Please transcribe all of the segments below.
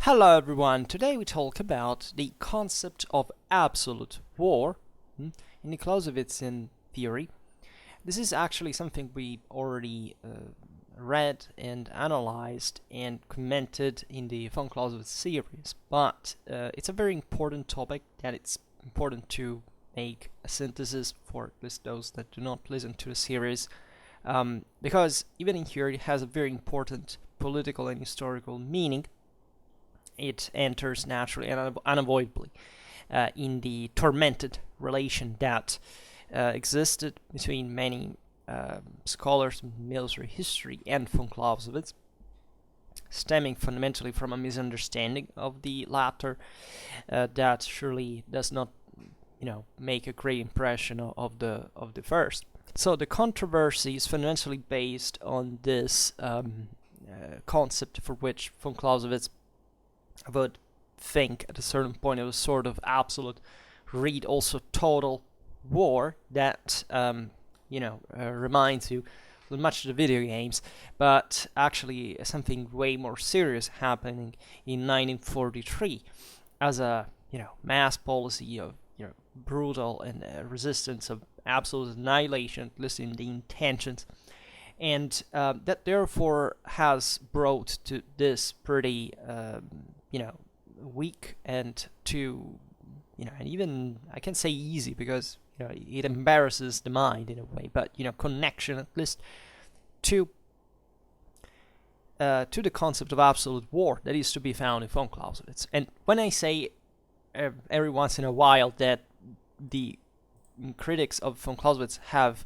Hello everyone, today we talk about the concept of absolute war in the Clausewitzian theory. This is actually something we already read and analyzed and commented in the von Clausewitz series, but it's a very important topic that it's important to make a synthesis for at least those that do not listen to the series, because even in here it has a very important political and historical meaning. It enters naturally and unavoidably in the tormented relation that existed between many scholars in military history and von Clausewitz, stemming fundamentally from a misunderstanding of the latter that surely does not, make a great impression of the first. So the controversy is fundamentally based on this concept for which von Clausewitz would think at a certain point it was sort of absolute, read also total war that reminds you much of the video games, but actually something way more serious happening in 1943 as a mass policy of brutal and resistance of absolute annihilation, at least in the intentions, and that therefore has brought to this pretty weak and to and even I can say easy because it embarrasses the mind in a way, but connection at least to the concept of absolute war that is to be found in von Clausewitz. And when I say every once in a while that the critics of von Clausewitz have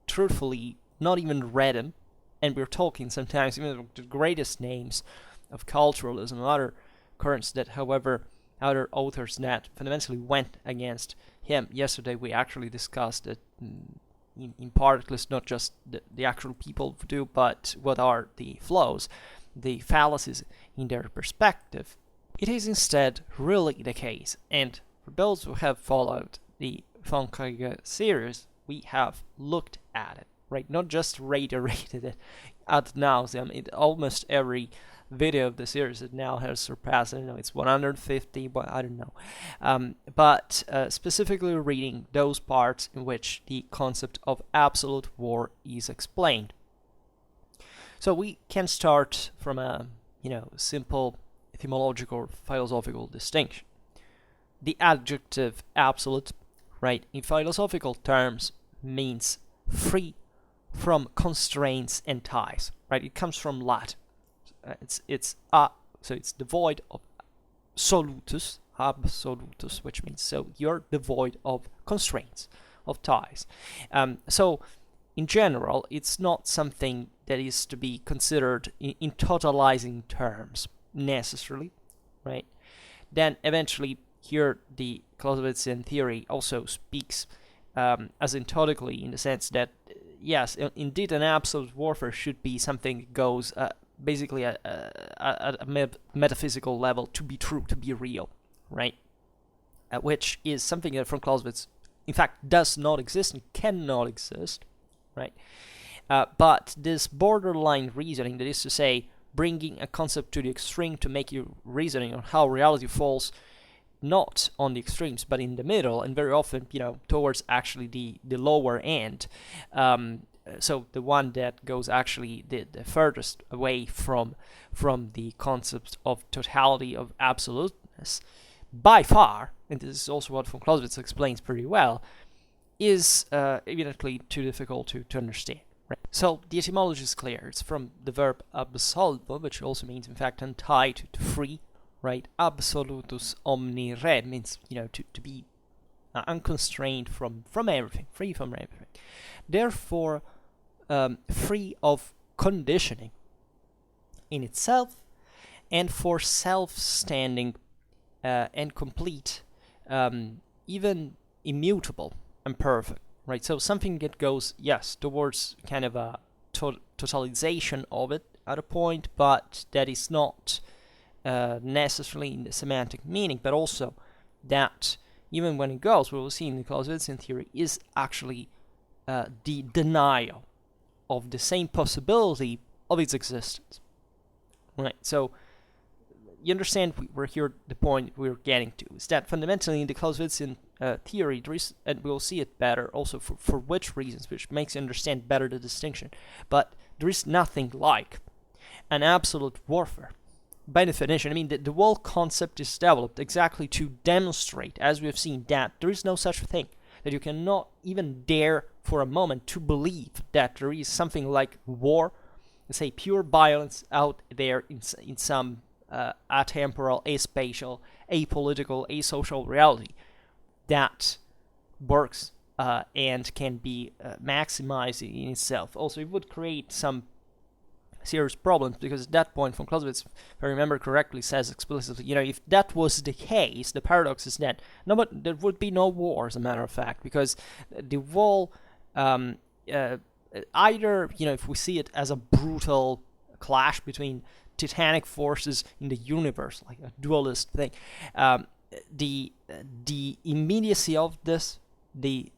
truthfully not even read him, and we're talking sometimes even the greatest names of culturalism and other currents that, however, other authors that fundamentally went against him. Yesterday we actually discussed it in part, at least not just the actual people do, but what are the flaws, the fallacies in their perspective. It is instead really the case, and for those who have followed the von Clausewitz series, we have looked at it, right? Not just reiterated it ad nauseum in almost every video of the series. It now has surpassed, I don't know, it's 150, but I don't know. But specifically reading those parts in which the concept of absolute war is explained. So we can start from a simple etymological or philosophical distinction. The adjective absolute, right, in philosophical terms means free from constraints and ties, right? It comes from Latin. So it's devoid of absolutus, which means so you're devoid of constraints, of ties. So in general, it's not something that is to be considered in totalizing terms necessarily, right? Then eventually here the Clausewitzian theory also speaks asymptotically in the sense that yes, indeed an absolute warfare should be something that goes basically at a metaphysical level to be true, to be real, right? Which is something that von Clausewitz, in fact, does not exist and cannot exist, right? But this borderline reasoning, that is to say, bringing a concept to the extreme to make your reasoning on how reality falls not on the extremes, but in the middle, and very often, towards actually the lower end. So the one that goes actually the furthest away from the concept of totality, of absoluteness, by far, and this is also what von Clausewitz explains pretty well, is evidently too difficult to understand. Right? So the etymology is clear. It's from the verb absolvo, which also means, in fact, untie, to free, right? Absolutus omni re means, to be unconstrained from everything, free from everything. Therefore, free of conditioning in itself, and for self-standing and complete, even immutable and perfect, right? So something that goes, yes, towards kind of a totalization of it at a point, but that is not necessarily in the semantic meaning, but also that even when it goes, what we'll see in the Clausewitzian theory is actually the denial of the same possibility of its existence. Right. So you understand we're here, the point we're getting to is that fundamentally in the Clausewitzian theory, there is, and we'll see it better also for which reasons, which makes you understand better the distinction, but there is nothing like an absolute warfare. By definition, I mean, the whole concept is developed exactly to demonstrate, as we have seen, that there is no such thing, that you cannot even dare for a moment to believe that there is something like war, let's say pure violence out there in some atemporal, aspatial, apolitical, asocial reality that works and can be maximized in itself. Also, it would create some serious problems, because at that point, von Clausewitz, if I remember correctly, says explicitly, if that was the case, the paradox is that there would be no war, as a matter of fact, because the whole either, if we see it as a brutal clash between titanic forces in the universe, like a dualist thing, the immediacy of this, the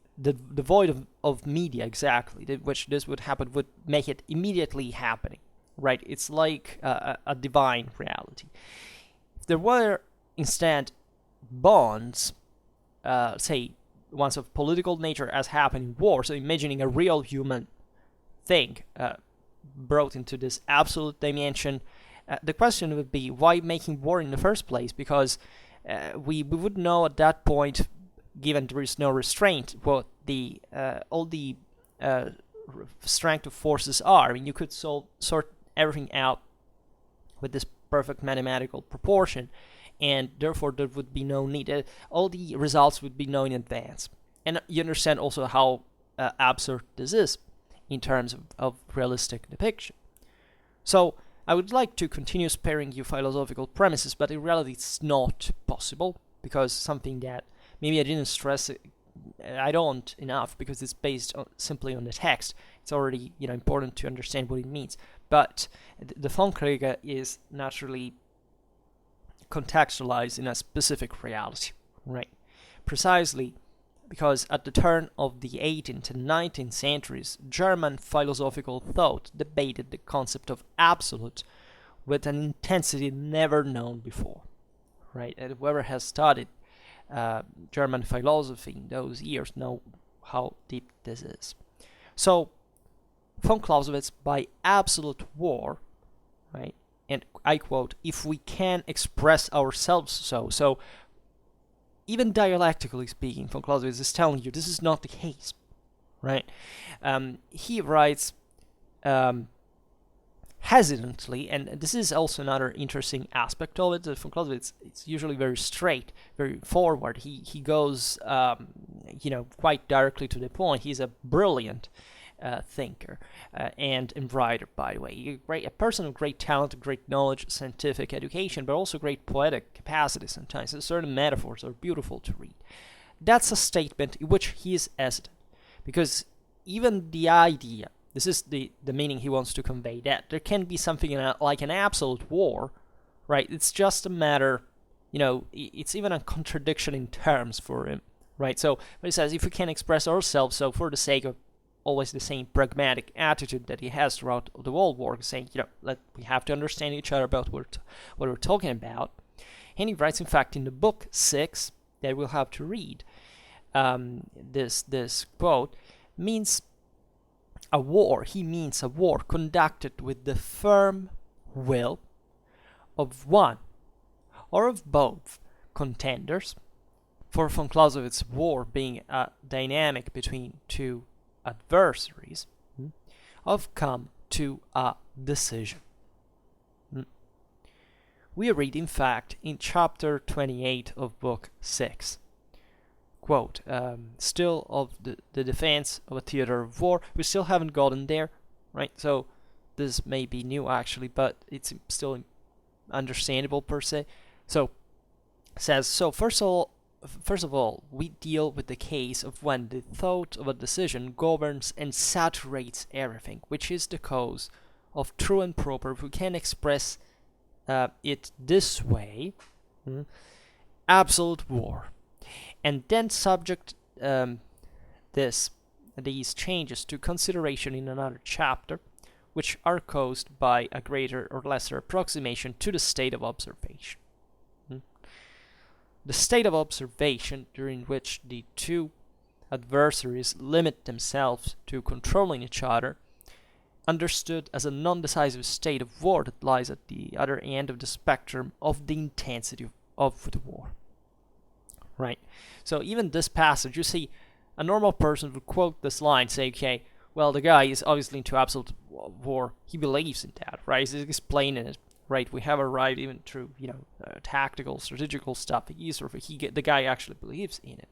void of media, exactly, which this would happen, would make it immediately happening, right? It's like a divine reality. If there were instead bonds, say ones of political nature, as happen in war, so imagining a real human thing brought into this absolute dimension, the question would be, why making war in the first place? Because we would know at that point, given there is no restraint, what all the strength of forces are. I mean, you could sort everything out with this perfect mathematical proportion, and therefore there would be no need. All the results would be known in advance. And you understand also how absurd this is in terms of realistic depiction. So I would like to continue sparing you philosophical premises, but in reality it's not possible, because something that maybe I didn't stress, I don't enough, because it's based simply on the text. It's already important to understand what it means. But the Fundkriege is naturally contextualized in a specific reality, right? Precisely because at the turn of the 18th and 19th centuries, German philosophical thought debated the concept of absolute with an intensity never known before, right? And whoever has studied German philosophy in those years know how deep this is. So, von Clausewitz, by absolute war, right? And I quote, "if we can express ourselves so even dialectically speaking, von Clausewitz is telling you this is not the case, right?" He writes hesitantly, and this is also another interesting aspect of it. Von Clausewitz, it's usually very straight, very forward. He goes, quite directly to the point. He's a brilliant thinker and writer, by the way. A person of great talent, great knowledge, scientific education, but also great poetic capacity sometimes. Certain metaphors are beautiful to read. That's a statement in which he is hesitant, because even the idea, this is the meaning he wants to convey, that there can be something like an absolute war, right? It's just a matter, it's even a contradiction in terms for him, right? So he says, if we can express ourselves, so for the sake of always the same pragmatic attitude that he has throughout the whole work, saying, we have to understand each other about what we're talking about. And he writes, in fact, in the book 6 that we'll have to read, this quote means a war. He means a war conducted with the firm will of one or of both contenders. For von Clausewitz, war being a dynamic between two adversaries, have come to a decision. We read, in fact, in chapter 28 of book 6, quote, still of the defense of a theater of war. We still haven't gotten there, right? So this may be new actually, but it's still understandable per se. So it says, so first of all, we deal with the case of when the thought of a decision governs and saturates everything, which is the cause of true and proper, if we can express it this way, absolute war. And then subject these changes to consideration in another chapter, which are caused by a greater or lesser approximation to the state of observation. The state of observation during which the two adversaries limit themselves to controlling each other, understood as a non-decisive state of war that lies at the other end of the spectrum of the intensity of the war. Right? So even this passage, you see, a normal person would quote this line, say, okay, well, the guy is obviously into absolute war. He believes in that, right? He's explaining it, right? We have arrived even through, tactical, strategical stuff. The guy actually believes in it.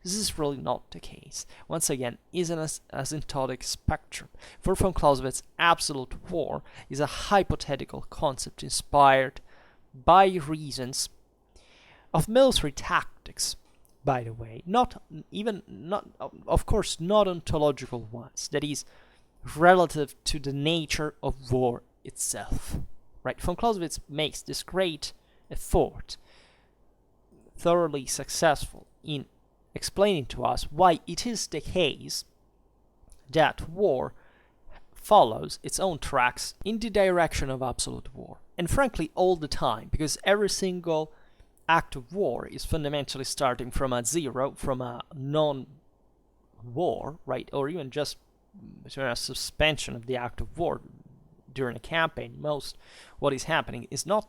This is really not the case. Once again, is an asymptotic spectrum. For von Clausewitz, absolute war is a hypothetical concept inspired by reasons of military tactics, by the way, of course, not ontological ones, that is, relative to the nature of war itself. Right? Von Clausewitz makes this great effort, thoroughly successful in explaining to us why it is the case that war follows its own tracks in the direction of absolute war. And frankly, all the time, because every single act of war is fundamentally starting from a zero, from a non-war, right? Or even just a suspension of the act of war during a campaign. What is happening is not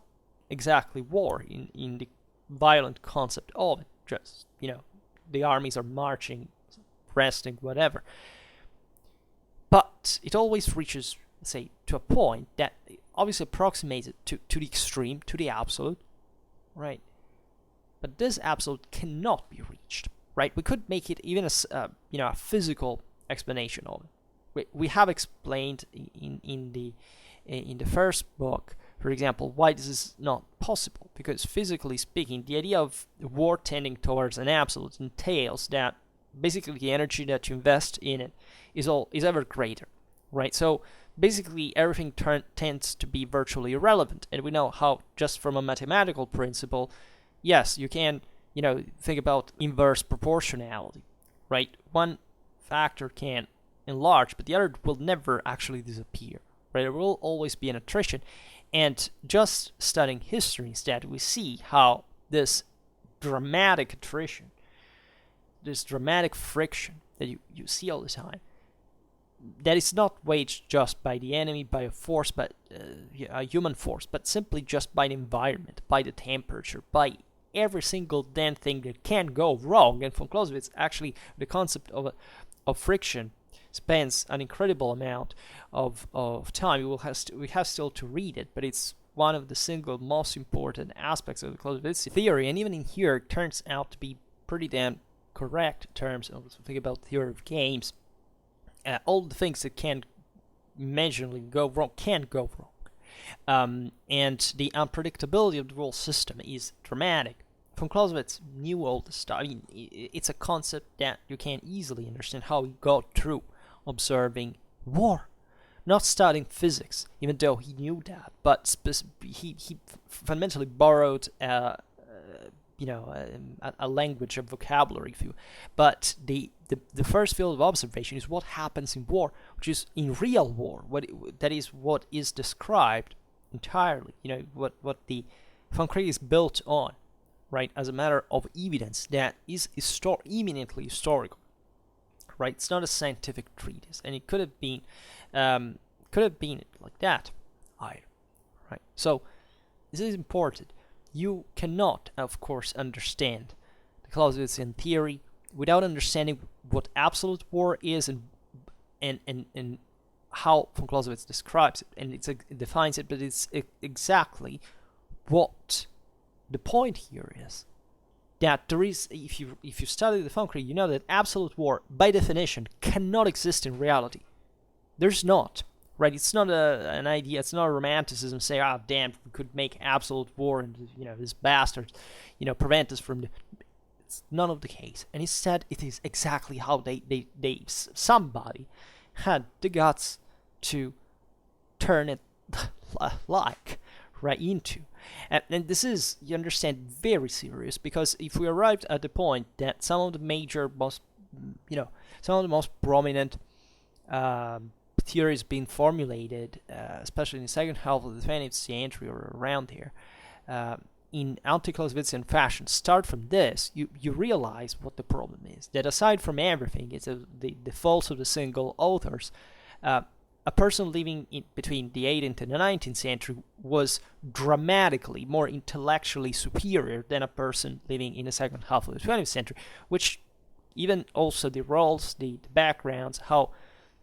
exactly war in the violent concept of it. Just, the armies are marching, resting, whatever. But it always reaches, say, to a point that obviously approximates it to the extreme, to the absolute, right? But this absolute cannot be reached, right? We could make it even a physical explanation of it. We have explained in the first book, for example, why this is not possible. Because physically speaking, the idea of war tending towards an absolute entails that basically the energy that you invest in it is ever greater, right? So basically everything tends to be virtually irrelevant, and we know how, just from a mathematical principle, yes, you can, think about inverse proportionality, right? One factor can enlarge, but the other will never actually disappear, right? There will always be an attrition. And just studying history instead, we see how this dramatic attrition, this dramatic friction that you see all the time, that is not waged just by the enemy, by a force, but a human force, but simply just by the environment, by the temperature, by every single damn thing that can go wrong. And von Clausewitz, actually, the concept of friction spends an incredible amount of time. We have still to read it, but it's one of the single most important aspects of the Clausewitzian theory, and even in here it turns out to be pretty damn correct in terms of, think about theory of games. All the things that can imaginably go wrong can go wrong. And the unpredictability of the whole system is dramatic. Von Clausewitz knew all this stuff. I mean, it's a concept that you can easily understand how he got through observing war, not studying physics, even though he knew that, but he fundamentally borrowed a language, a vocabulary, if you. But the first field of observation is what happens in war, which is in real war. That is what is described entirely. What the von Krieg is built on, right? As a matter of evidence that is eminently historical. Right, it's not a scientific treatise, and it could have been like that either. Right, so this is important. You cannot, of course, understand the Clausewitzian theory without understanding what absolute war is and how von Clausewitz describes it, and it defines it. But it's exactly what the point here is. That there is, if you study the von Krieg, you know that absolute war, by definition, cannot exist in reality. There's not, right? It's not an idea. It's not a romanticism. Say, damn, we could make absolute war, and this bastard, prevent us from. It's none of the case. And instead, it is exactly how somebody had the guts to turn it right into. And this is, you understand, very serious, because if we arrived at the point that some of the most prominent theories being formulated, especially in the second half of the 20th century or around here, in anti-Clausewitzian fashion, start from this, you realize what the problem is. That aside from everything, it's the faults of the single authors. A person living between the 18th and the 19th century was dramatically more intellectually superior than a person living in the second half of the 20th century, which even also the roles, the backgrounds, how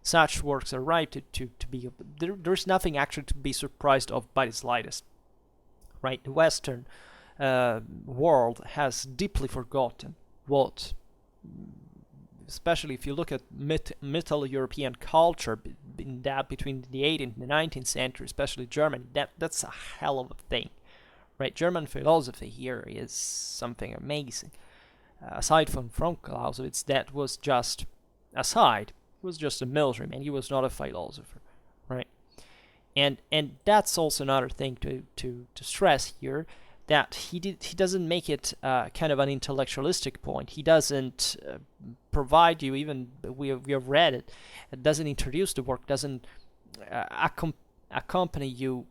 such works arrived to be. There's nothing actually to be surprised of by the slightest. Right? The Western world has deeply forgotten what, especially if you look at Middle European culture, in that between the 18th and the 19th century, especially Germany, that's a hell of a thing, right? German philosophy here is something amazing. Aside from Clausewitz, that was just aside. He was just a military man. He was not a philosopher, right? And that's also another thing to stress here, that he doesn't make it kind of an intellectualistic point. He doesn't provide you, even we have read it. It doesn't introduce the work. Doesn't accompany you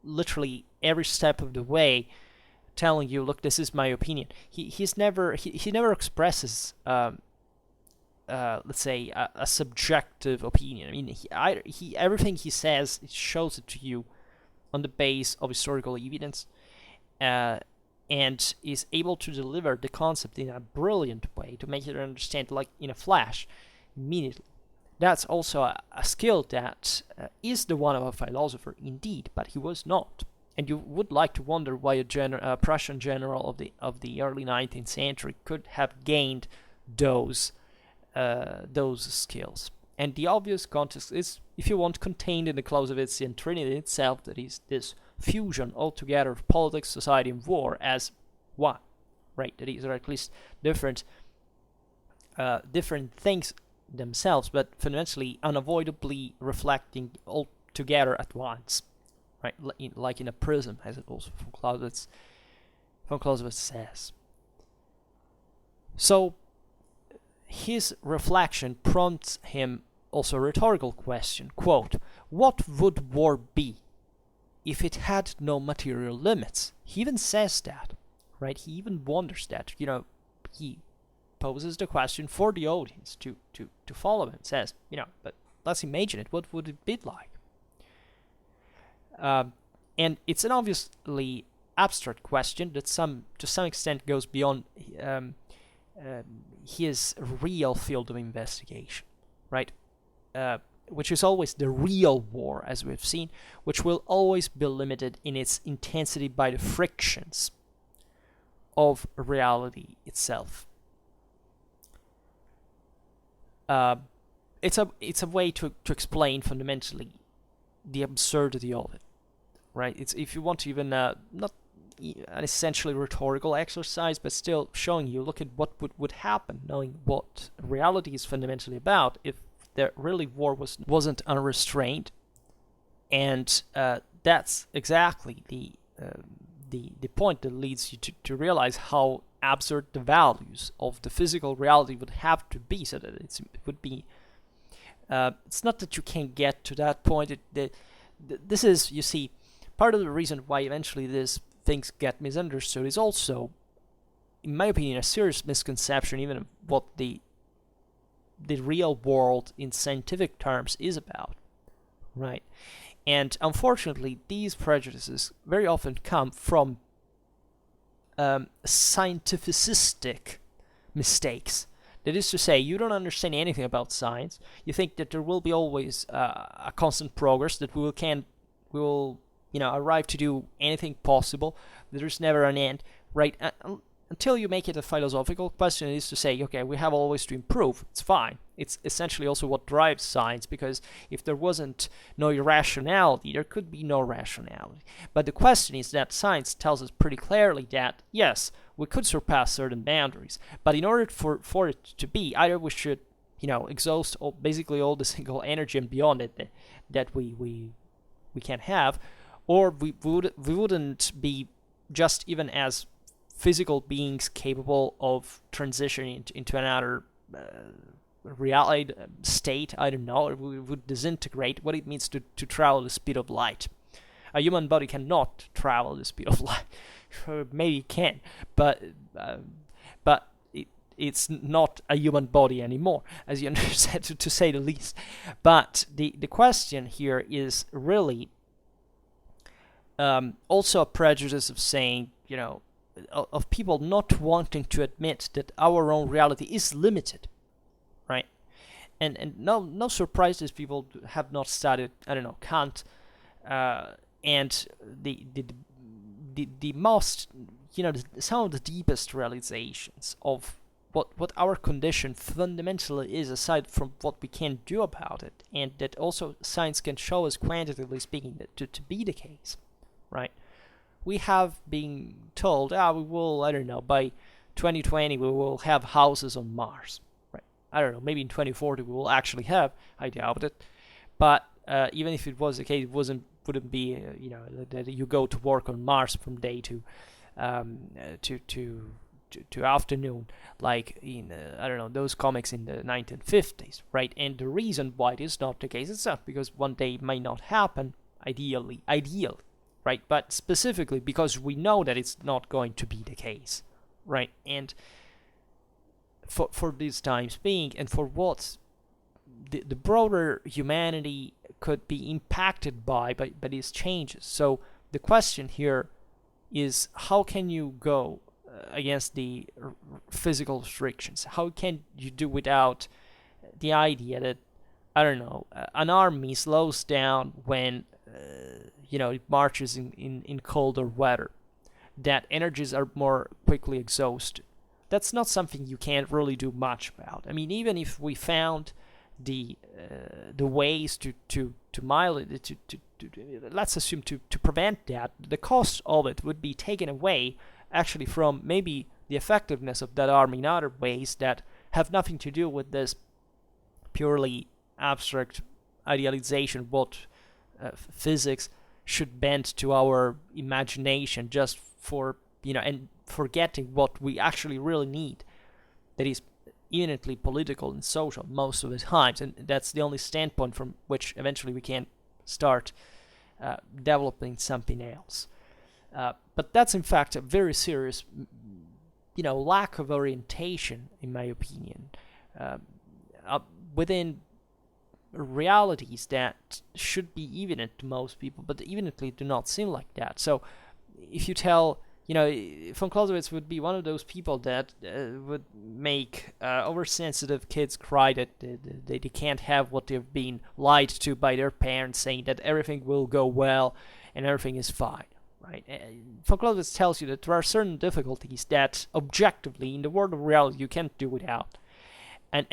literally every step of the way, telling you, look, this is my opinion. He never expresses let's say a subjective opinion. I mean, he everything he says, it shows it to you on the base of historical evidence, and is able to deliver the concept in a brilliant way to make it understand like in a flash, immediately. That's also a skill that is the one of a philosopher indeed, but he was not. And you would like to wonder why a Prussian general of the early 19th century could have gained those skills. And the obvious context is, if you want, contained in the Clausewitzian trinity itself, that is this fusion altogether of politics, society, and war as one, right? That is, or at least different things themselves, but fundamentally unavoidably reflecting all together at once, right? Like in a prism, as it also von Clausewitz says. So his reflection prompts him also a rhetorical question, quote, what would war be if it had no material limits? He even says that, right? He even wonders that, he poses the question for the audience to follow him, says, but let's imagine it, what would it be like? And it's an obviously abstract question that to some extent goes beyond his real field of investigation, right? Which is always the real war, as we've seen, which will always be limited in its intensity by the frictions of reality itself. It's a way to explain fundamentally the absurdity of it, right? It's, if you want to, even not an essentially rhetorical exercise, but still showing you, look at what would happen, knowing what reality is fundamentally about if there really war wasn't unrestrained. And that's exactly the point that leads you to realize how absurd the values of the physical reality would have to be, so that it would be it's not that you can't get to that point. This is, you see, part of the reason why eventually these things get misunderstood is also, in my opinion, a serious misconception even of what the real world in scientific terms is about, right? And unfortunately, these prejudices very often come from scientificistic mistakes. That is to say, you don't understand anything about science. You think that there will be always a constant progress, that we will arrive to do anything possible. There's never an end, right? Until you make it a philosophical question, it is to say, okay, we have always to improve. It's fine. It's essentially also what drives science, because if there wasn't no irrationality, there could be no rationality. But the question is that science tells us pretty clearly that, yes, we could surpass certain boundaries, but in order for it to be, either we should, exhaust basically all the single energy and beyond it that we can have, or we wouldn't be just even as physical beings capable of transitioning into another reality state, I don't know, it would disintegrate what it means to travel the speed of light. A human body cannot travel the speed of light. Maybe it can, but it's not a human body anymore, as you understand, to say the least. But the question here is really also a prejudice of saying, of people not wanting to admit that our own reality is limited, right? And no surprise these people have not studied, I don't know, Kant, and the most, some of the deepest realizations of what our condition fundamentally is, aside from what we can do about it, and that also science can show us, quantitatively speaking, that to be the case, right? We have been told, we will, I don't know, by 2020 we will have houses on Mars, right? I don't know, maybe in 2040 we will actually have. I doubt it, but even if it was the case, it wouldn't be, that you go to work on Mars from day to afternoon, like in I don't know, those comics in the 1950s, right? And the reason why it is not the case is not because one day it might not happen, ideal, right? But specifically because we know that it's not going to be the case, right? And for these times being, and for what the broader humanity could be impacted by these changes. So the question here is, how can you go against the physical restrictions? How can you do without the idea that, I don't know, an army slows down when it marches in colder weather, that energies are more quickly exhausted? That's not something you can't really do much about. I mean, even if we found the ways to let's assume to prevent that, the cost of it would be taken away actually from maybe the effectiveness of that army in other ways that have nothing to do with this purely abstract idealization, what physics should bend to our imagination just for, and forgetting what we actually really need, that is eminently political and social most of the times, and that's the only standpoint from which eventually we can start developing something else. But that's in fact a very serious, lack of orientation, in my opinion, within realities that should be evident to most people, but evidently do not seem like that. So if you tell, von Clausewitz would be one of those people that would make oversensitive kids cry that they can't have what they've been lied to by their parents, saying that everything will go well and everything is fine. Right? Von Clausewitz tells you that there are certain difficulties that objectively in the world of reality you can't do without, and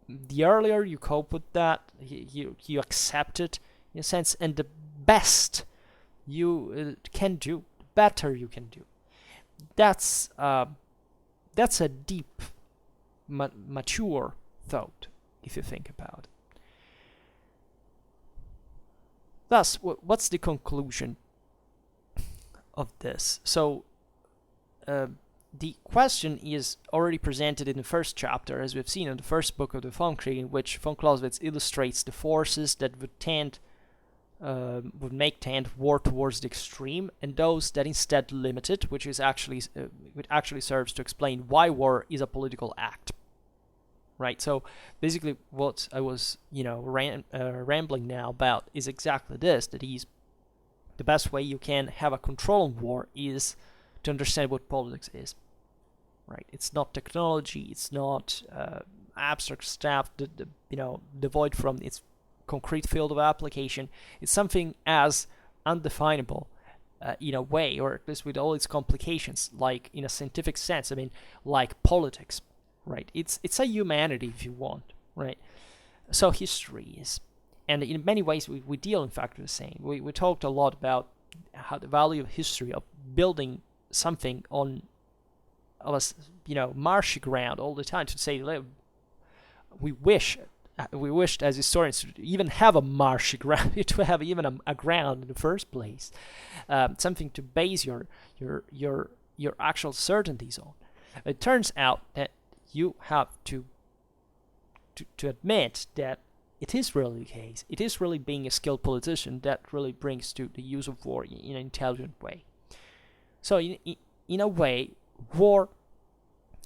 the earlier you cope with that, you accept it in a sense, and the best you can do, the better you can do. That's a deep, mature thought, if you think about it. Thus, what's the conclusion of this? So the question is already presented in the first chapter, as we've seen in the first book of the Weltkrieg, in which von Clausewitz illustrates the forces that would make tend war towards the extreme, and those that instead limit it, which actually serves to explain why war is a political act. Right. So basically, what I was rambling now about is exactly this: that the best way you can have a control on war is to understand what politics is. Right? It's not technology. It's not abstract stuff. Devoid from its concrete field of application. It's something as undefinable in a way, or at least with all its complications, like in a scientific sense. I mean, like politics. Right? It's a humanity, if you want. Right? So history is. And in many ways, we deal, in fact, with the same. We talked a lot about how the value of history, of building something on marshy ground all the time, to say we wished as historians to even have a marshy ground, to have even a ground in the first place, something to base your actual certainties on. It turns out that you have to to admit that it is really the case. It is really being a skilled politician that really brings to the use of war in an intelligent way. So in a way, war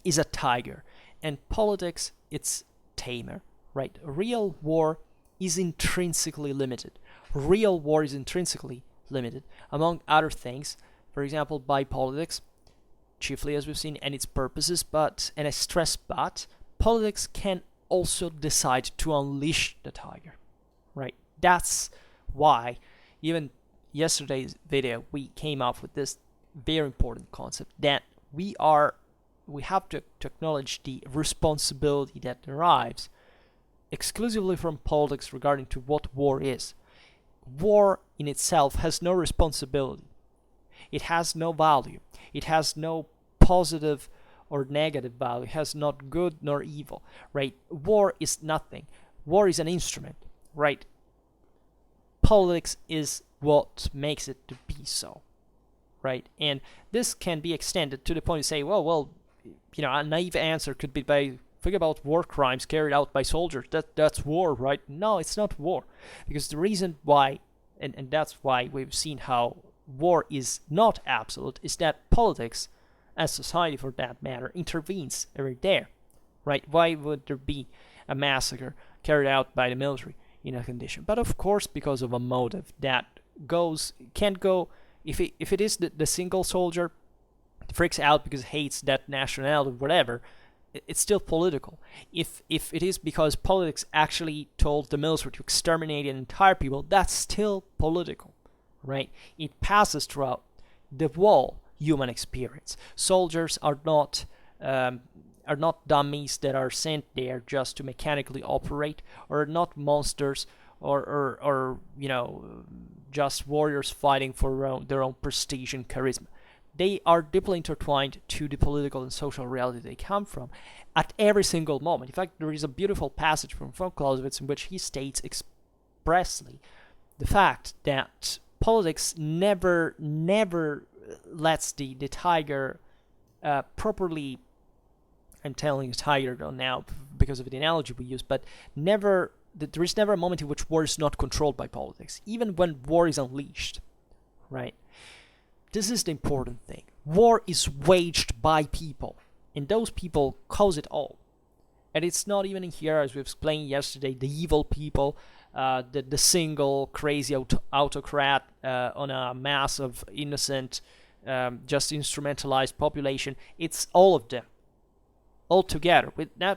is a tiger, and politics, it's tamer, right? Real war is intrinsically limited. Real war is intrinsically limited, among other things, for example, by politics, chiefly as we've seen, and its purposes, and I stress politics can also decide to unleash the tiger, right? That's why, even yesterday's video, we came up with this very important concept that we have to acknowledge the responsibility that derives exclusively from politics regarding to what war is. War in itself has no responsibility. It has no value. It has no positive or negative value. It has not good nor evil, right? War is nothing. War is an instrument, right? Politics is what makes it to be so, right? And this can be extended to the point you say, well, a naive answer could be by think about war crimes carried out by soldiers. That's war, right? No, it's not war, because the reason why, and that's why we've seen how war is not absolute, is that politics, as society for that matter, intervenes right there, right? Why would there be a massacre carried out by the military in a condition? But of course, because of a motive that can't go. If it is the single soldier freaks out because he hates that nationality, whatever, it's still political. If it is because politics actually told the military to exterminate an entire people, that's still political, right? It passes throughout the whole human experience. Soldiers are not dummies that are sent there just to mechanically operate, or not monsters, or just warriors fighting for their own prestige and charisma. They are deeply intertwined to the political and social reality they come from at every single moment. In fact, there is a beautiful passage from Clausewitz in which he states expressly the fact that politics never lets the tiger properly, I'm telling the tiger now because of the analogy we use, but there is never a moment in which war is not controlled by politics, even when war is unleashed, right? This is the important thing. War is waged by people, and those people cause it all. And it's not even in here, as we explained yesterday, the evil people, the single crazy autocrat on a mass of innocent, just instrumentalized population. It's all of them, all together,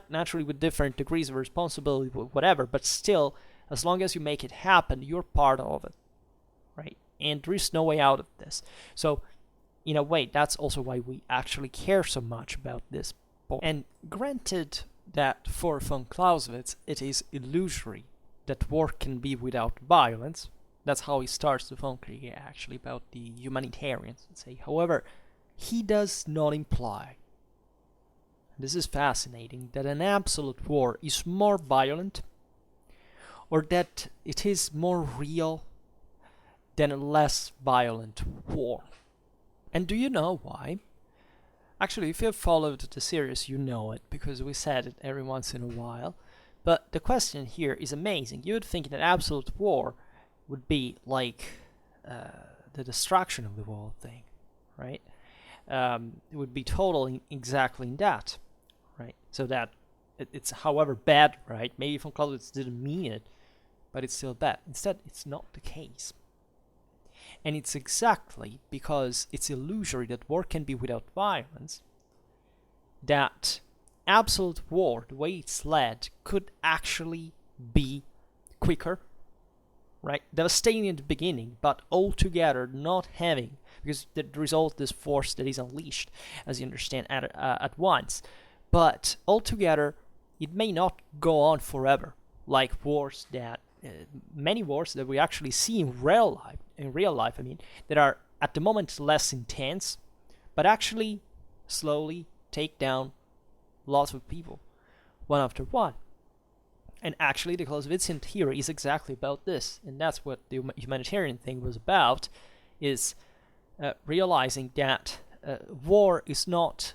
naturally with different degrees of responsibility, whatever, but still, as long as you make it happen, you're part of it, right? And there is no way out of this. So, in a way, that's also why we actually care so much about this point. And granted that for von Clausewitz, it is illusory that war can be without violence. That's how he starts the von Krieg, actually, about the humanitarians, let's say. However, he does not imply, this is fascinating, that an absolute war is more violent, or that it is more real than a less violent war. And do you know why? Actually, if you have followed the series, you know it, because we said it every once in a while. But the question here is amazing. You would think that absolute war would be like the destruction of the whole thing, right? It would be total exactly in that, right? So that it's however bad, right? Maybe von Clausewitz didn't mean it, but it's still bad. Instead, it's not the case. And it's exactly because it's illusory that war can be without violence that absolute war, the way it's led, could actually be quicker, right? Devastating in the beginning, but altogether not having, because the result is force that is unleashed, as you understand, at once. But altogether, it may not go on forever, like wars that many wars that we actually see in real life, that are at the moment less intense, but actually slowly take down lots of people, one after one. And actually, the Clausewitzian theory is exactly about this, and that's what the humanitarian thing was about, is realizing that war is not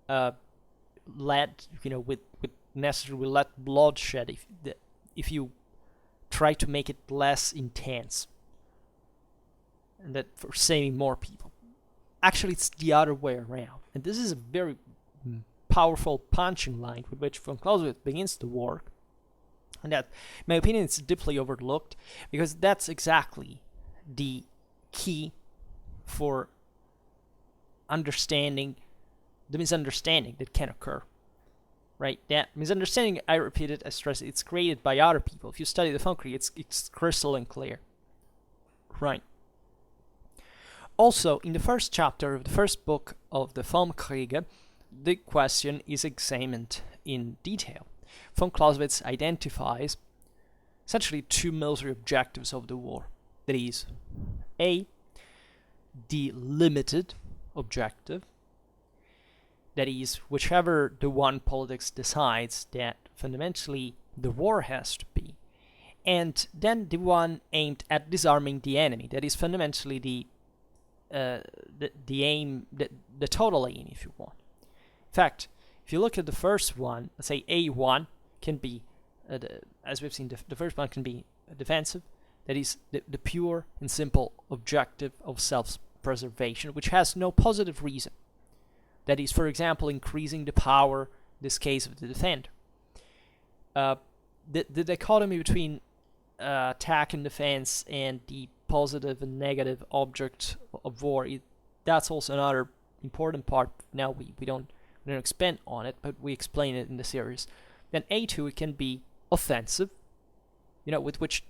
led, with necessarily let bloodshed if you try to make it less intense, and that for saving more people. Actually, it's the other way around, and this is a very powerful punching line with which von Clausewitz begins to work, and that, in my opinion, it's deeply overlooked, because that's exactly the key for understanding the misunderstanding that can occur. Right? That misunderstanding, I repeat it, I stress it, it's created by other people. If you study the Funkrieg, it's crystalline clear. Right. Also, in the first chapter of the first book of the Funkrieg, the question is examined in detail. Von Clausewitz identifies essentially two military objectives of the war. That is, A, the limited objective, that is, whichever the one politics decides that fundamentally the war has to be, and then the one aimed at disarming the enemy, that is fundamentally the aim, the total aim, if you want. In fact, if you look at the first one, let's say A1 can be, as we've seen, the first one can be defensive, that is the pure and simple objective of self-preservation, which has no positive reason. That is, for example, increasing the power, in this case, of the defender. The dichotomy between attack and defense and the positive and negative object of war, that's also another important part. Now we don't expand on it, but we explain it in the series. Then A2, it can be offensive, with which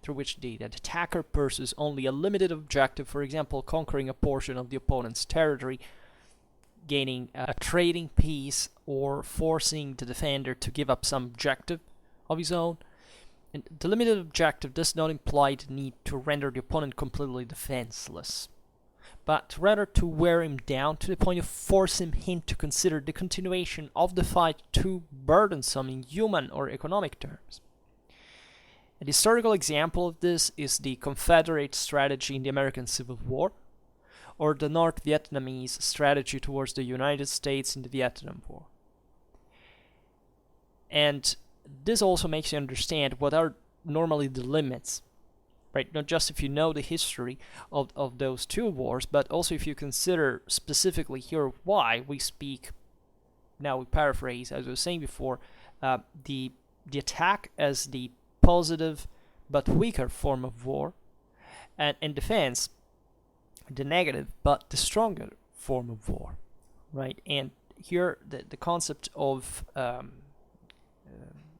through which the attacker pursues only a limited objective, for example, conquering a portion of the opponent's territory, gaining a trading piece, or forcing the defender to give up some objective of his own. And the limited objective does not imply the need to render the opponent completely defenseless, but rather to wear him down to the point of forcing him to consider the continuation of the fight too burdensome in human or economic terms. A historical example of this is the Confederate strategy in the American Civil War, or the North Vietnamese strategy towards the United States in the Vietnam War. And this also makes you understand what are normally the limits, right? Not just if you know the history of those two wars, but also if you consider specifically here why we speak, now we paraphrase, as I was saying before, the attack as the positive but weaker form of war, and defense the negative but the stronger form of war, right? And here the concept of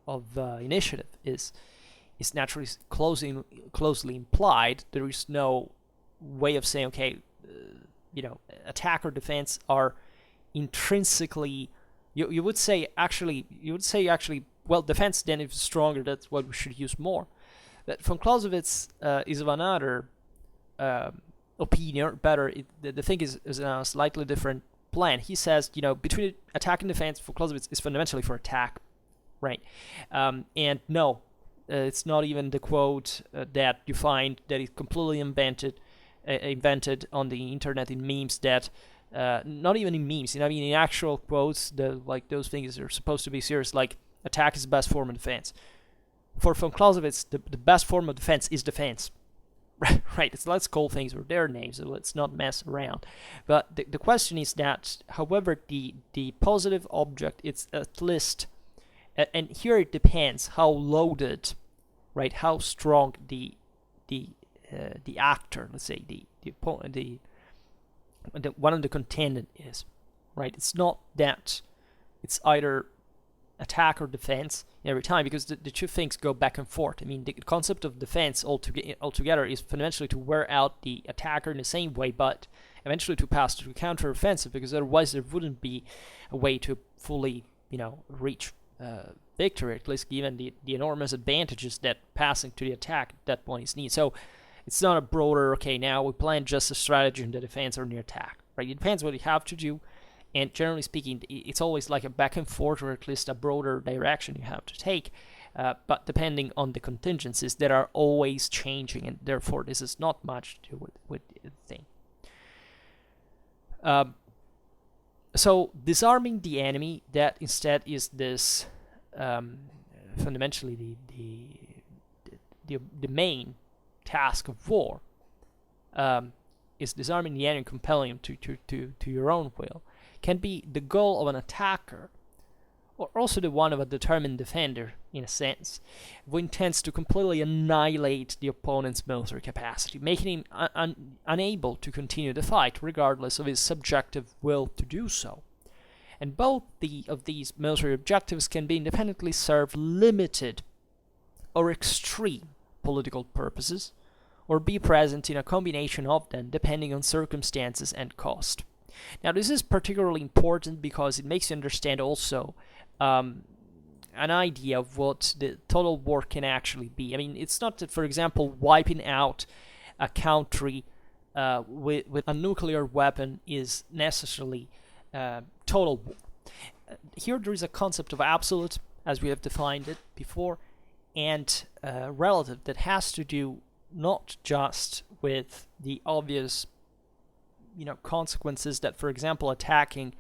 initiative is naturally closely implied. There is no way of saying, okay, attack or defense are intrinsically. You would say actually, well, defense then is stronger. That's what we should use more. But von Clausewitz is of another opinion. Better, the thing is on a slightly different plan. He says, between attack and defense, von Clausewitz is fundamentally for attack, right? And no, it's not even the quote that you find that is completely invented on the internet in memes that. Not even in memes, in actual quotes, like those things are supposed to be serious, like attack is the best form of defense. For von Clausewitz, the best form of defense is defense. Right? Let's call things with their names, so let's not mess around. But the question is that, however, the positive object, it's at least, and here it depends how loaded, right? How strong the actor, let's say one of the contendant is, right? It's not that it's either attack or defense every time, because the two things go back and forth. The concept of defense altogether is fundamentally to wear out the attacker in the same way, but eventually to pass to counter-offensive, because otherwise there wouldn't be a way to fully, reach victory, at least given the enormous advantages that passing to the attack at that point is needed. So it's not a broader, okay, now we plan just a strategy in the defense or in the attack, right? It depends what you have to do, and generally speaking, it's always like a back and forth, or at least a broader direction you have to take, but depending on the contingencies that are always changing, and therefore this is not much to do with the thing. So disarming the enemy, that instead is this fundamentally the main task of war, is disarming the enemy, compelling him to your own will, can be the goal of an attacker, or also the one of a determined defender, in a sense, who intends to completely annihilate the opponent's military capacity, making him unable to continue the fight, regardless of his subjective will to do so. And both of these military objectives can be independently serve limited or extreme political purposes, or be present in a combination of them, depending on circumstances and cost. Now, this is particularly important because it makes you understand also an idea of what the total war can actually be. I mean, it's not that, for example, wiping out a country with a nuclear weapon is necessarily total war. Here there is a concept of absolute, as we have defined it before, and relative, that has to do not just with the obvious consequences that, for example, attacking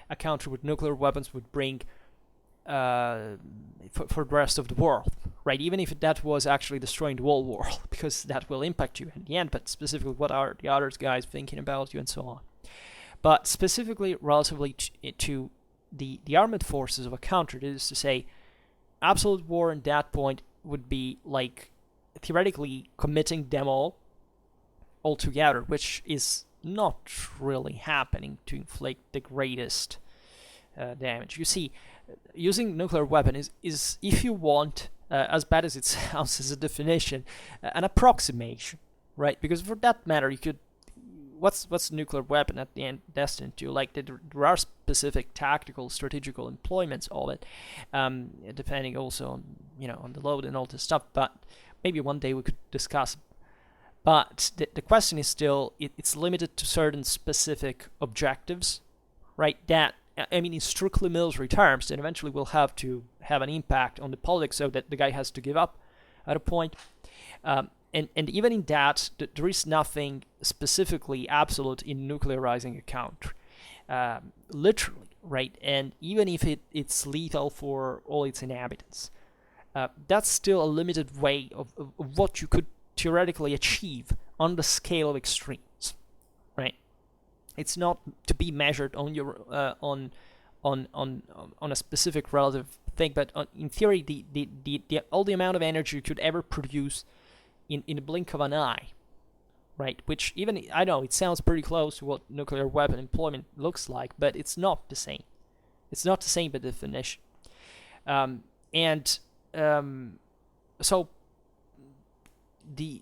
a country with nuclear weapons would bring for the rest of the world, right? Even if that was actually destroying the whole world, because that will impact you in the end, but specifically what are the other guys thinking about you and so on. But specifically relatively to the armed forces of a country, that is to say, absolute war at that point would be like theoretically committing them all altogether, which is not really happening to inflict the greatest damage. You see, using nuclear weapon is if you want, as bad as it sounds as a definition, an approximation, right? Because for that matter, you could, what's nuclear weapon at the end destined to? Like, there are specific tactical, strategical employments of it, depending also on on the load and all this stuff. But maybe one day we could discuss. But the question is still, it's limited to certain specific objectives, right? That, I mean, in strictly military terms, then eventually will have to have an impact on the politics, so that the guy has to give up at a point. And even in that, there is nothing specifically absolute in nuclearizing a country, literally, right? And even if it's lethal for all its inhabitants, that's still a limited way of what you could theoretically achieve on the scale of extremes, right? It's not to be measured on your on a specific relative thing, but in theory, the all the amount of energy you could ever produce in the blink of an eye, right? Which, even, I know it sounds pretty close to what nuclear weapon employment looks like, but it's not the same. It's not the same by definition. So the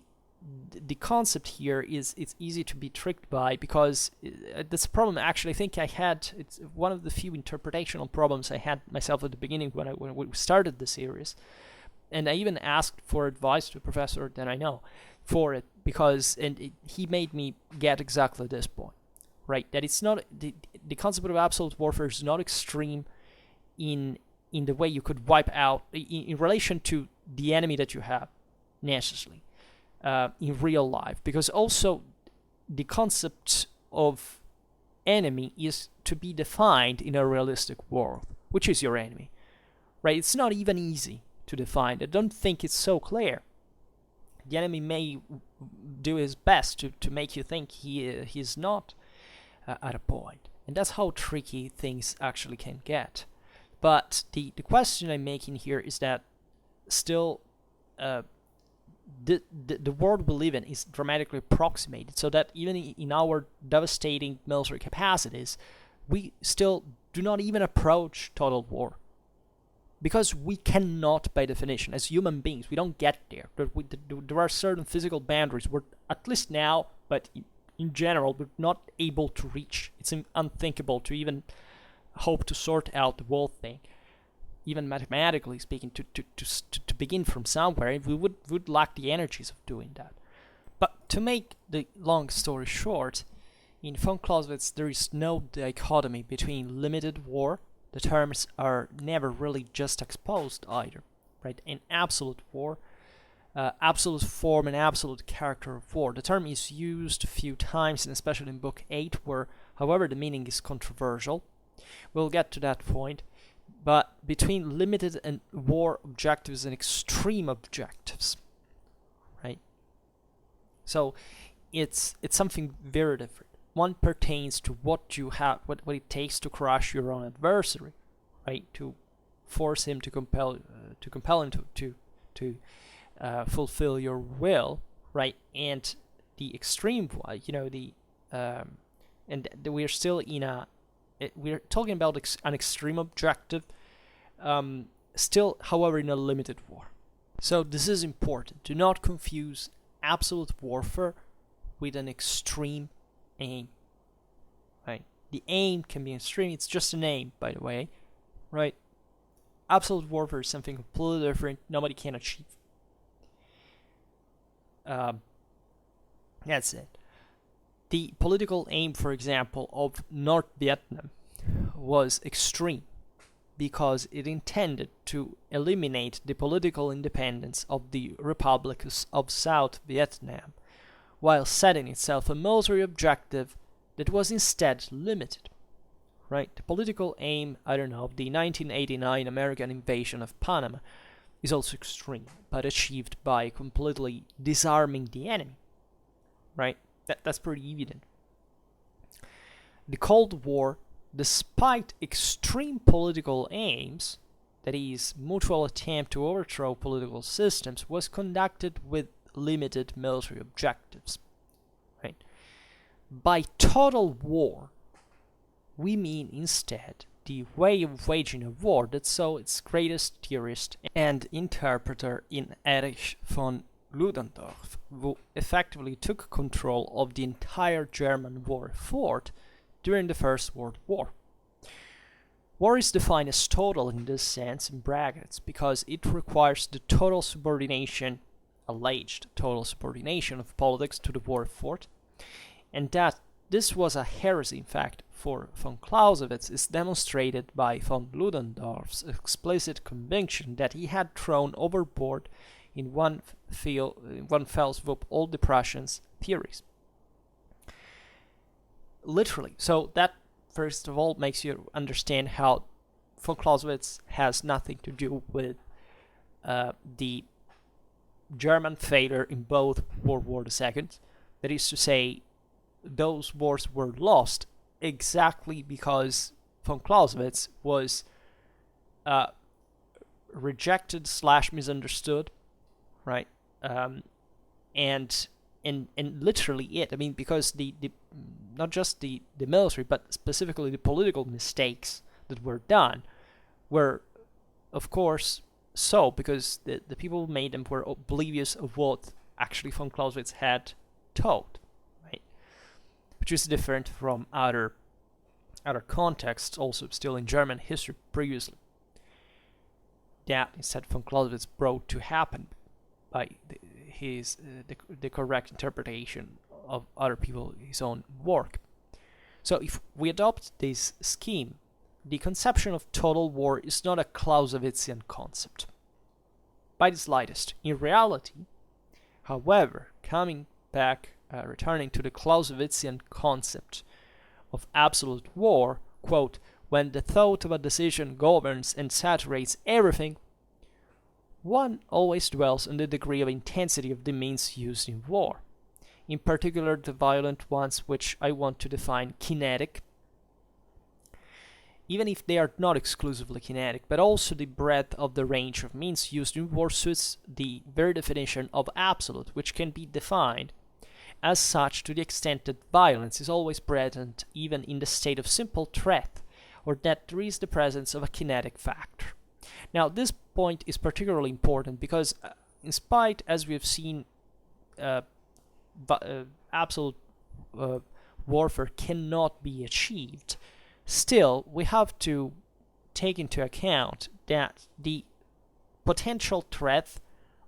concept here is, it's easy to be tricked by, because this problem, actually, I think it's one of the few interpretational problems I had myself at the beginning when we started the series. And I even asked for advice to a professor that I know for it, because he made me get exactly this point, right? That it's not, the concept of absolute warfare is not extreme in the way you could wipe out in relation to the enemy that you have necessarily in real life, because also the concept of enemy is to be defined in a realistic world. Which is your enemy, right? It's not even easy to define. I don't think it's so clear. The enemy may do his best to make you think he's not at a point, and that's how tricky things actually can get. But the question I'm making here is that still the world we live in is dramatically approximated, so that even in our devastating military capacities, we still do not even approach total war. Because we cannot, by definition, as human beings, we don't get there. There are certain physical boundaries we're, at least now, but in general, we're not able to reach. It's unthinkable to even hope to sort out the whole thing, even mathematically speaking, to begin from somewhere. We would lack the energies of doing that. But to make the long story short, in von Clausewitz, there is no dichotomy between limited war. The terms are never really just exposed either, right? In absolute war, absolute form and absolute character of war. The term is used a few times, and especially in Book 8, where, however, the meaning is controversial, We'll get to that point. But between limited and war objectives and extreme objectives, right? So it's something very different. One pertains to what you have, what it takes to crush your own adversary, right? To force him to compel him to fulfill your will, right? And the extreme, and we're still in we're talking about an extreme objective, still, however, in a limited war. So this is important. Do not confuse absolute warfare with an extreme aim, right? The aim can be extreme. It's just an aim, by the way, right? Absolute warfare is something completely different. Nobody can achieve. That's it. The political aim, for example, of North Vietnam was extreme because it intended to eliminate the political independence of the Republic of South Vietnam, while setting itself a military objective that was instead limited. Right? The political aim, of the 1989 American invasion of Panama is also extreme, but achieved by completely disarming the enemy. Right? That's pretty evident. The Cold War, despite extreme political aims, that is, mutual attempt to overthrow political systems, was conducted with limited military objectives. Right? By total war, we mean instead the way of waging a war that saw its greatest theorist and interpreter in Erich von Ludendorff, who effectively took control of the entire German war effort during the First World War. War is defined as total in this sense in brackets because it requires the total subordination, alleged total subordination of politics to the war effort, and that this was a heresy, in fact, for von Clausewitz is demonstrated by von Ludendorff's explicit conviction that he had thrown overboard in one fell swoop all the Prussians' theories. Literally. So that, first of all, makes you understand how von Clausewitz has nothing to do with the German failure in both World War II. That is to say, those wars were lost exactly because von Clausewitz was rejected / misunderstood, right? And literally it. I mean, because the not just the military, but specifically the political mistakes that were done were, of course, so because the people who made them were oblivious of what actually von Clausewitz had taught, right? Which is different from other contexts, also still in German history previously, that instead von Clausewitz brought to happen by the correct interpretation of other people, his own work. So if we adopt this scheme, the conception of total war is not a Clausewitzian concept by the slightest. In reality, however, returning to the Clausewitzian concept of absolute war, quote, when the thought of a decision governs and saturates everything, one always dwells on the degree of intensity of the means used in war, in particular the violent ones which I want to define kinetic, even if they are not exclusively kinetic, but also the breadth of the range of means used in war suits the very definition of absolute, which can be defined as such to the extent that violence is always present even in the state of simple threat, or that there is the presence of a kinetic factor. Now, this point is particularly important because, in spite, as we have seen, absolute warfare cannot be achieved, still, we have to take into account that the potential threat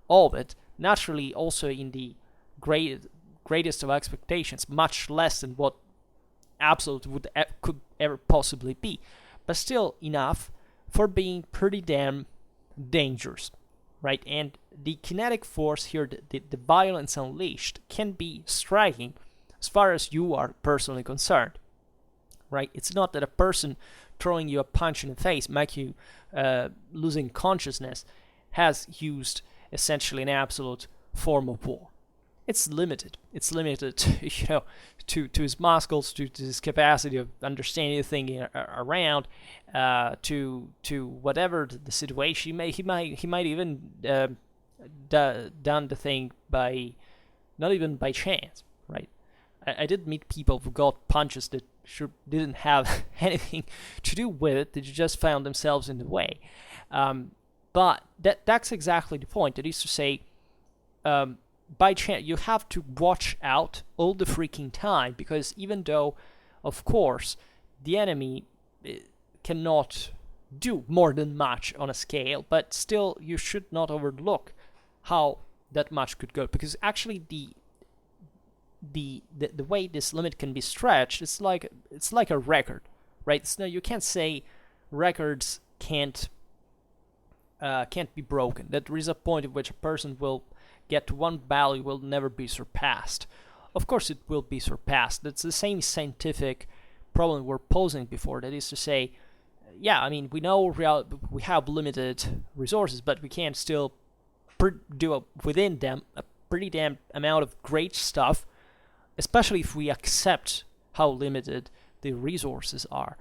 of it, naturally also in the greatest of expectations, much less than what absolute could ever possibly be, but still enough for being pretty damn dangerous, right? And the kinetic force here, the violence unleashed, can be striking as far as you are personally concerned, right? It's not that a person throwing you a punch in the face, make you losing consciousness, has used essentially an absolute form of war. It's limited. It's limited, to his muscles, to his capacity of understanding the thing around, to whatever the situation. He might even done the thing by not even by chance, right? I did meet people who got punches that sure didn't have anything to do with it. They just found themselves in the way. But that's exactly the point. That is to say, by chance, you have to watch out all the freaking time, because even though, of course, the enemy cannot do more than much on a scale, but still you should not overlook how that much could go, because actually the way this limit can be stretched, it's like a record, right? So you can't say records can't be broken, that there is a point at which a person will get to one value will never be surpassed. Of course it will be surpassed. That's the same scientific problem we're posing before. That is to say, yeah, I mean, we know we have limited resources, but we can still do within them a pretty damn amount of great stuff, especially if we accept how limited the resources are.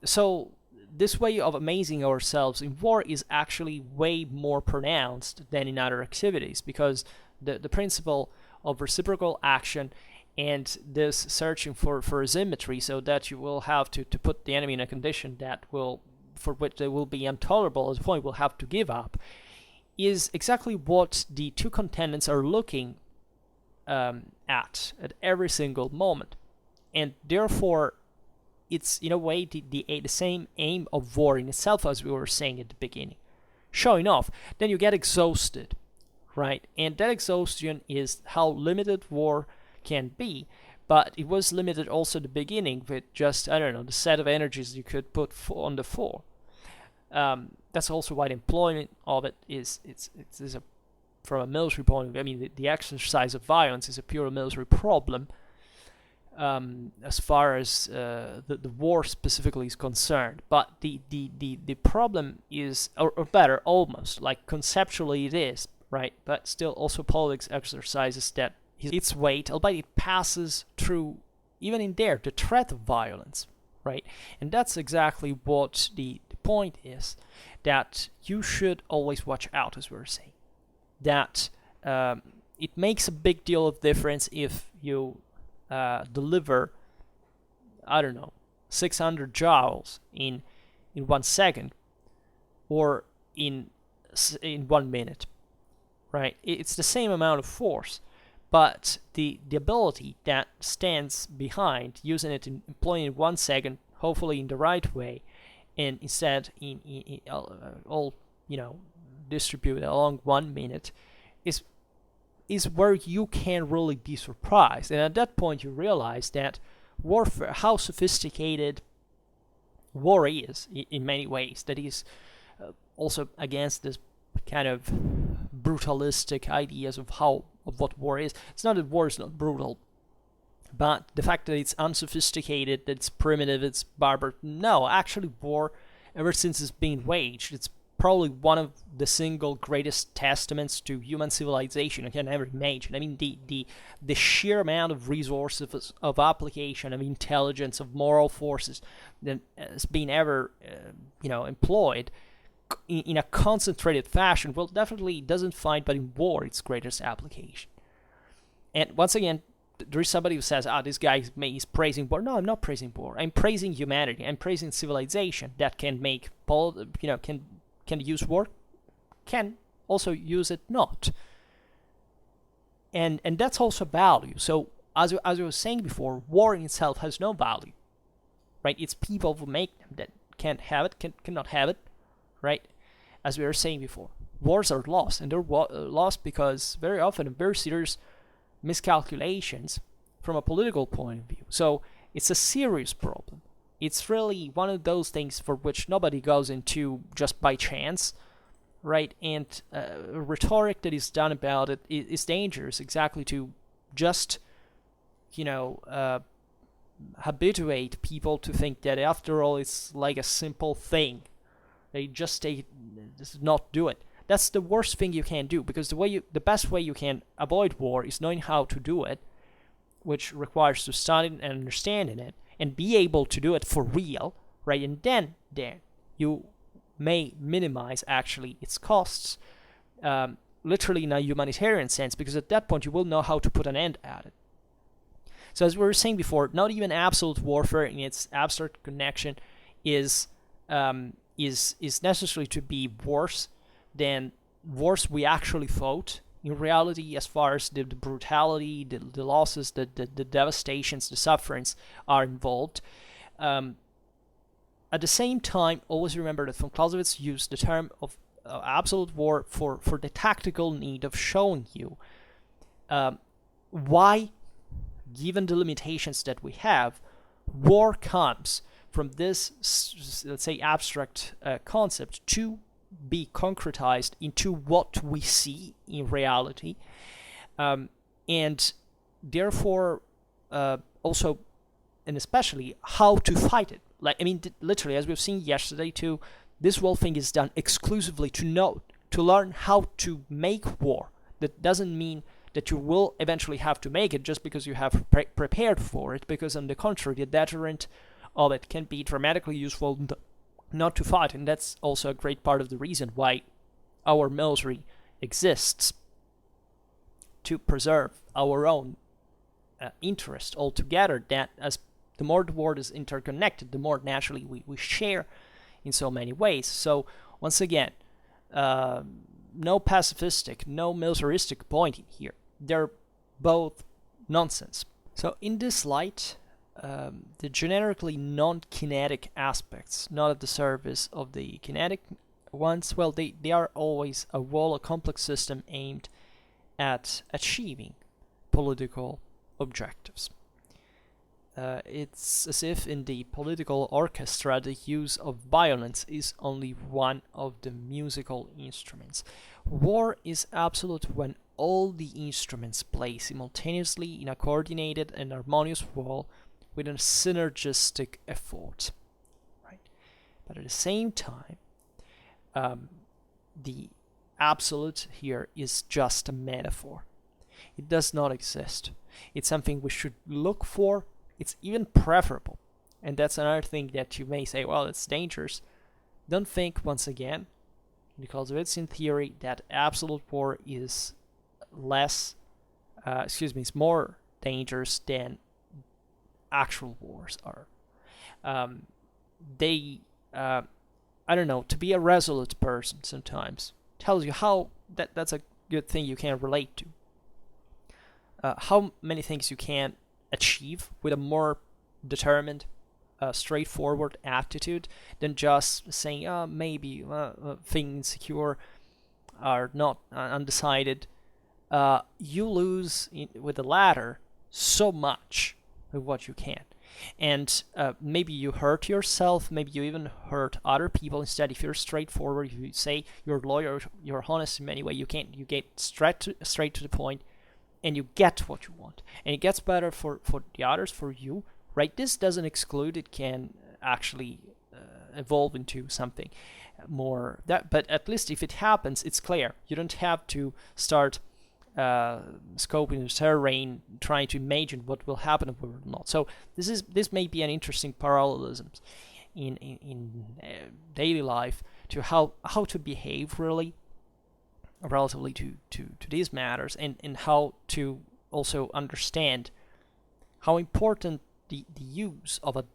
So this way of amazing ourselves in war is actually way more pronounced than in other activities, because the principle of reciprocal action and this searching for asymmetry, so that you will have to put the enemy in a condition for which they will be intolerable at the point will have to give up, is exactly what the two contendants are looking at every single moment. And therefore, it's in a way the same aim of war in itself, as we were saying at the beginning. Showing off. Then you get exhausted, right? And that exhaustion is how limited war can be. But it was limited also at the beginning with just, the set of energies you could put on the floor. That's also why the employment of it is from a military point of view. I mean, the exercise of violence is a pure military problem. As far as the war specifically is concerned, but the problem is, or better, almost like conceptually it is, right? But still, also politics exercises that its weight, albeit it passes through, even in there, the threat of violence, right? And that's exactly what the point is, that you should always watch out, as we were saying. That it makes a big deal of difference if you deliver, 600 joules in 1 second, or in 1 minute, right? It's the same amount of force, but the ability that stands behind using it employing in 1 second, hopefully in the right way, and instead in all distributed along 1 minute, is where you can really be surprised. And at that point you realize that warfare, how sophisticated war is in many ways, that is also against this kind of brutalistic ideas of what war is. It's not that war is not brutal, but the fact that it's unsophisticated, that it's primitive, it's barbaric. No, actually war, ever since it's been waged, it's probably one of the single greatest testaments to human civilization I can ever imagine. I mean, the sheer amount of resources, of application, of intelligence, of moral forces that has been ever, employed in a concentrated fashion, well, definitely doesn't find but in war its greatest application. And once again, there is somebody who says, this guy is praising war. No, I'm not praising war. I'm praising humanity. I'm praising civilization that can make, can use war, can also use it not. And that's also value. So as I was saying before, war in itself has no value, right? It's people who make them that can't have it, cannot have it, right? As we were saying before, wars are lost, and they're lost because very often very serious miscalculations from a political point of view. So it's a serious problem. It's really one of those things for which nobody goes into just by chance, right? And rhetoric that is done about it is dangerous, exactly to just, habituate people to think that after all it's like a simple thing. They just not do it. That's the worst thing you can do, because the best way you can avoid war is knowing how to do it, which requires to study and understanding it and be able to do it for real, right? And then you may minimize actually its costs, literally in a humanitarian sense, because at that point you will know how to put an end at it. So as we were saying before, not even absolute warfare in its abstract connection is necessary to be worse than wars we actually fought in reality, as far as the brutality, the losses, the devastations, the sufferings are involved. At the same time, always remember that von Clausewitz used the term of absolute war for the tactical need of showing you why, given the limitations that we have, war comes from this, let's say, abstract concept to be concretized into what we see in reality, and therefore also and especially how to fight it. Like, I mean, literally, as we've seen yesterday too, this whole thing is done exclusively to learn how to make war. That doesn't mean that you will eventually have to make it just because you have prepared for it, because on the contrary, the deterrent of it can be dramatically useful not to fight, and that's also a great part of the reason why our military exists, to preserve our own interest altogether. That as the more the world is interconnected, the more naturally we share in so many ways. So once again, no pacifistic, no militaristic point in here. They're both nonsense. So in this light, the generically non-kinetic aspects, not at the service of the kinetic ones, well, they are always a complex system aimed at achieving political objectives. It's as if in the political orchestra the use of violence is only one of the musical instruments. War is absolute when all the instruments play simultaneously in a coordinated and harmonious whole with a synergistic effort, right? But at the same time, the absolute here is just a metaphor. It does not exist. It's something we should look for. It's even preferable. And that's another thing that you may say, well, it's dangerous. Don't think, once again, because it's in theory that absolute war is it's more dangerous than actual wars are. I don't know, to be a resolute person sometimes tells you how that's a good thing you can relate to. How many things you can achieve with a more determined, straightforward attitude than just saying, maybe things secure are not undecided. You lose with the latter so much with what you can. And maybe you hurt yourself, maybe you even hurt other people. Instead, if you're straightforward, if you say you're loyal, you're honest in many ways, you get straight to the point, and you get what you want. And it gets better for the others, for you, right? This doesn't exclude it can actually evolve into something more. But at least if it happens, it's clear. You don't have to start scoping the terrain, trying to imagine what will happen if we're not. So this may be an interesting parallelism in daily life to how to behave really relatively to these matters, and how to also understand how important the use of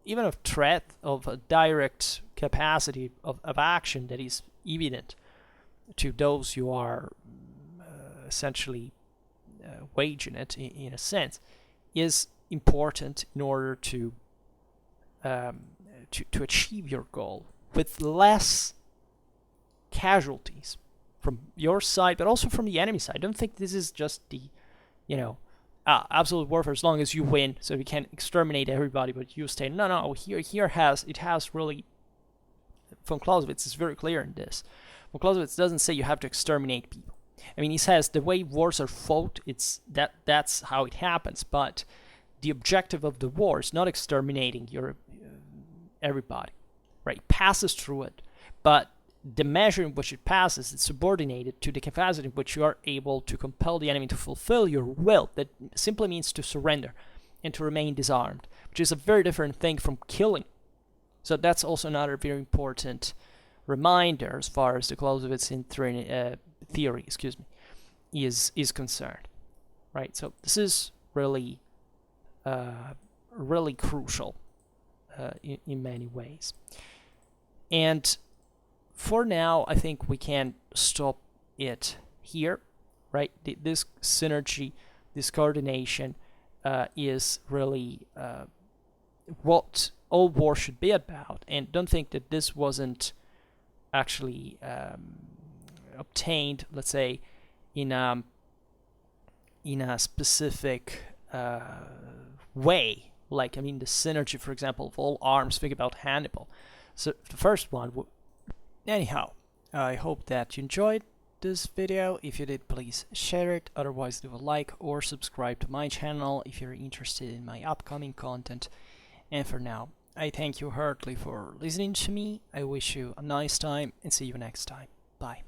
even a threat of a direct capacity of action that is evident to those you are essentially waging it in a sense is important in order to achieve your goal with less casualties from your side, but also from the enemy side. I don't think this is just the, absolute warfare as long as you win, so we can exterminate everybody, but you stay. No. It has really. Von Clausewitz is very clear in this. Von Clausewitz doesn't say you have to exterminate people. I mean, he says the way wars are fought, that's how it happens. But the objective of the war is not exterminating everybody, right? It passes through it, but the measure in which it passes is subordinated to the capacity in which you are able to compel the enemy to fulfill your will. That simply means to surrender and to remain disarmed, which is a very different thing from killing. So that's also another very important reminder as far as the Clausewitzian theory, is concerned, right? So this is really crucial in many ways. And for now, I think we can stop it here, right? This synergy, this coordination is really what all war should be about. And don't think that this wasn't actually obtained, let's say, in a specific way. Like, I mean, the synergy, for example, of all arms. Think about Hannibal. So the first one. Anyhow, I hope that you enjoyed this video. If you did, please share it. Otherwise, leave a like or subscribe to my channel if you're interested in my upcoming content. And for now, I thank you heartily for listening to me. I wish you a nice time and see you next time. Bye.